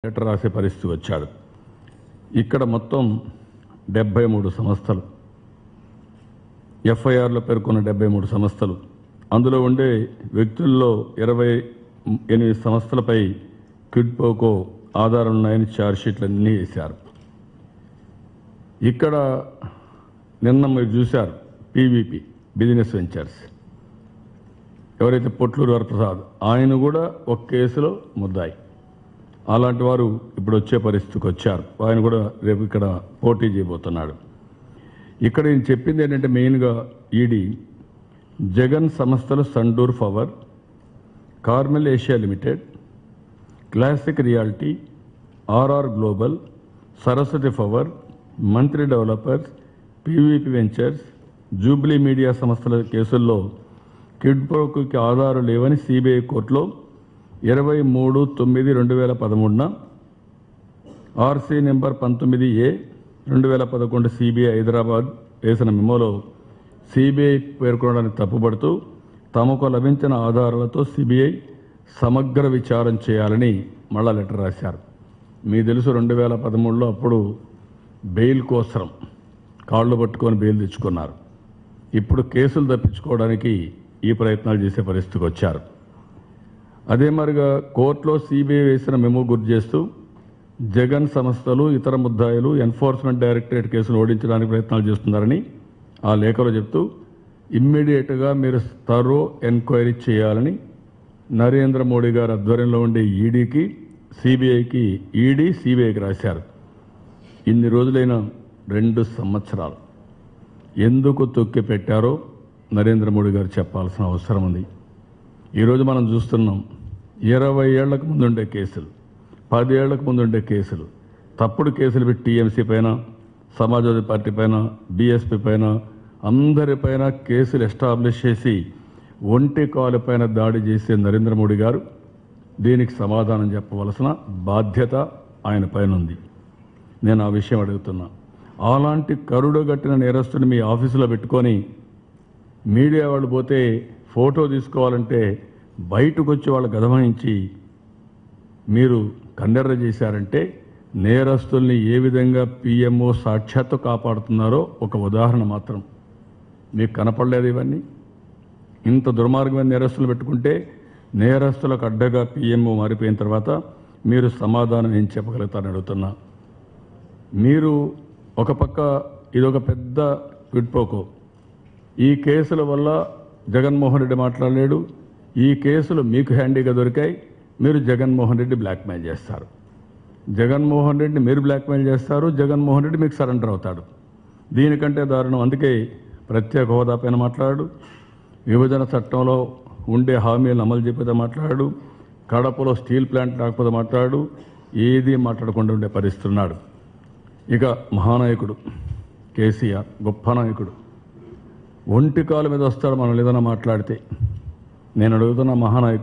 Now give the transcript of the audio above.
Letter రాసే పరిస్థితి వచ్చాడు. ఇక్కడ మొత్తం 73 సంస్థలు, ఎఫ్ఐఆర్లో పేర్కొన్న 73 సంస్థలు, అందులో ఉండే వ్యక్తుల్లో 28 సంస్థలపై క్విడ్ పోకో ఆధారాలు ఉన్నాయని ఛార్జ్షీట్లన్నీ వేశారు. ఇక్కడ నిన్న మీరు చూశారు, పీవీపీ బిజినెస్ వెంచర్స్ ఎవరైతే పొట్లూరు వరప్రసాద్, ఆయన కూడా ఒక కేసులో ముద్దాయి. అలాంటి వారు ఇప్పుడు వచ్చే పరిస్థితికి వచ్చారు. ఆయన కూడా రేపు ఇక్కడ పోటీ చేయబోతున్నాడు. ఇక్కడ నేను చెప్పింది ఏంటంటే మెయిన్గా ఈడీ జగన్ సంస్థలు Sandur power, Carmel Asia limited, classic reality, RR global, Saraswati power, Mantri developers, PVP ventures, Jubilee media సంస్థల కేసుల్లో క్విడ్ ప్రోకోకి ఆధారాలు లేవని సిబిఐ కోర్టులో 23/9/2013 RC number 19A 2011 CBI Hyderabad వేసిన మెమోలో సిబిఐ పేర్కొనడానికి తప్పుపడుతూ తమకు లభించిన ఆధారాలతో సిబిఐ సమగ్ర విచారం చేయాలని మళ్ళా లెటర్ రాశారు. మీకు తెలుసు 2013లో అప్పుడు బెయిల్ కోసం కాళ్ళు పట్టుకొని బెయిల్ తెచ్చుకున్నారు. ఇప్పుడు కేసులు తప్పించుకోవడానికి ఈ ప్రయత్నాలు చేసే పరిస్థితికి వచ్చారు. అదే మరిగా కోర్టులో సిబిఐ వేసిన మెమో గుర్తు చేస్తూ జగన్ సంస్థలు ఇతర ముద్దాయిలు ఎన్ఫోర్స్మెంట్ డైరెక్టరేట్ కేసులు ఓడించడానికి ప్రయత్నాలు చేస్తున్నారని ఆ లేఖలో చెప్తూ ఇమ్మీడియట్గా మీరు థరో ఎంక్వైరీ చేయాలని నరేంద్ర మోడీ గారి ఆధ్వర్యంలో ఉండే ఈడీకి, సిబిఐకి, ఈడీ సిబిఐకి రాశారు. ఇన్ని రోజులైన 2 సంవత్సరాలు ఎందుకు తొక్కి పెట్టారో నరేంద్ర మోడీ గారు చెప్పాల్సిన అవసరం ఉంది. ఈరోజు మనం చూస్తున్నాం, 20 ఏళ్లకు ముందుండే కేసులు, 10 ఏళ్లకు ముందుండే కేసులు, తప్పుడు కేసులు పెట్టి టీఎంసీ పైన, సమాజ్వాదీ పార్టీ పైన, బీఎస్పీ పైన, అందరిపైన కేసులు ఎస్టాబ్లిష్ చేసి ఒంటి కాలు పైన దాడి చేసే నరేంద్ర మోడీ గారు దీనికి సమాధానం చెప్పవలసిన బాధ్యత ఆయన పైన ఉంది. నేను ఆ విషయం అడుగుతున్నా. అలాంటి కరుడుగట్టిన నేరస్తుని మీ ఆఫీసులో పెట్టుకొని మీడియా వాళ్ళు పోతే ఫోటో తీసుకోవాలంటే బయటకు వచ్చి వాళ్ళు గదమాయించి మీరు కన్నెర్ర చేశారంటే నేరస్తుల్ని ఏ విధంగా పిఎంఓ సాక్షాత్తు కాపాడుతున్నారో ఒక ఉదాహరణ మాత్రం మీకు కనపడలేదు. ఇవన్నీ ఇంత దుర్మార్గమైన నేరస్తులు పెట్టుకుంటే నేరస్తులకు అడ్డగా పిఎంఓ మారిపోయిన తర్వాత మీరు సమాధానం ఏం చెప్పగలుగుతారని అడుగుతున్నా. మీరు ఒక పక్క ఇదొక పెద్ద క్విడ్ పోకో, ఈ కేసుల వల్ల జగన్మోహన్ రెడ్డి మాట్లాడలేడు, ఈ కేసులు మీకు హ్యాండీగా దొరికాయి, మీరు జగన్మోహన్ రెడ్డి బ్లాక్మెయిల్ చేస్తారు, జగన్మోహన్ రెడ్డిని మీరు బ్లాక్మెయిల్ చేస్తారు, జగన్మోహన్ రెడ్డి మీకు సరెండర్ అవుతాడు. దీనికంటే దారుణం. అందుకే ప్రత్యేక హోదా పైన మాట్లాడు, విభజన చట్టంలో ఉండే హామీలను అమలు చేయకపోతే మాట్లాడు, కడపలో స్టీల్ ప్లాంట్ రాకపోతే మాట్లాడు, ఏది మాట్లాడకుండా ఉండే పరిస్థితి ఉన్నాడు. ఇక మహానాయకుడు కేసీఆర్ గొప్ప నాయకుడు, ఒంటి కాలు మీద వస్తాడు మనం ఏదైనా మాట్లాడితే. నేను అడుగుతున్న మహానాయకుడు